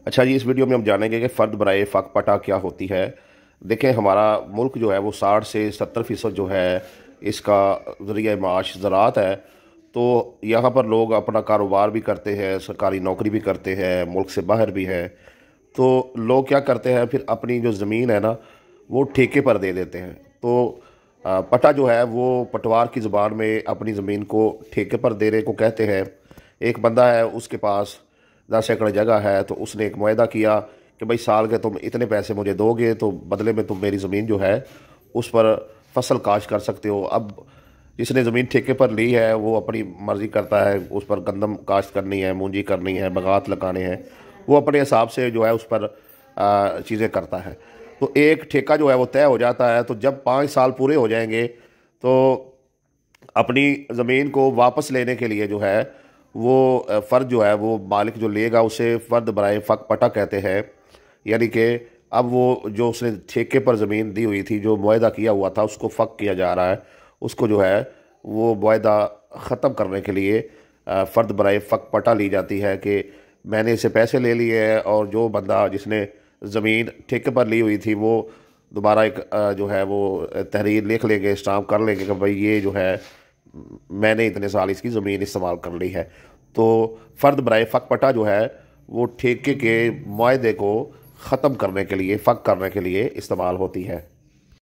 अच्छा जी, इस वीडियो में हम जानेंगे कि फ़र्द बराए फ़क पटा क्या होती है। देखें, हमारा मुल्क जो है वो 60 से 70% जो है इसका ज़रिया माश ज़राअत है। तो यहाँ पर लोग अपना कारोबार भी करते हैं, सरकारी नौकरी भी करते हैं, मुल्क से बाहर भी हैं। तो लोग क्या करते हैं, फिर अपनी जो ज़मीन है ना वो ठेके पर दे देते हैं। तो पटा जो है वो पटवार की ज़ुबान में अपनी ज़मीन को ठेके पर देने को कहते हैं। एक बंदा है, उसके पास 10 एकड़ जगह है, तो उसने एक मुआहदा किया कि भाई साल के तुम इतने पैसे मुझे दोगे तो बदले में तुम मेरी ज़मीन जो है उस पर फसल काश्त कर सकते हो। अब जिसने ज़मीन ठेके पर ली है वो अपनी मर्ज़ी करता है, उस पर गंदम काश्त करनी है, मूंजी करनी है, बगात लगाने हैं, वो अपने हिसाब से जो है उस पर चीज़ें करता है। तो एक ठेका जो है वो तय हो जाता है। तो जब 5 साल पूरे हो जाएंगे तो अपनी ज़मीन को वापस लेने के लिए जो है वो फ़र्द जो है वो मालिक जो लेगा उसे फ़र्द बराए फ़क पटा कहते हैं। यानी कि अब वो जो उसने ठेके पर ज़मीन दी हुई थी, जो मुआहदा किया हुआ था, उसको फ़क किया जा रहा है। उसको जो है वो मुआहदा ख़त्म करने के लिए फ़र्द बराए फ़क पटा ली जाती है कि मैंने इससे पैसे ले लिए हैं, और जो बंदा जिसने ज़मीन ठेके पर ली हुई थी वो दोबारा एक जो है वो तहरीर लिख लेंगे, स्टाम्प कर लेंगे कि भाई ये जो है मैंने इतने साल इसकी ज़मीन इस्तेमाल कर ली है। तो फ़र्द बराए फ़क पटा जो है वो ठेके के मुआहदे को ख़त्म करने के लिए, फ़क करने के लिए इस्तेमाल होती है।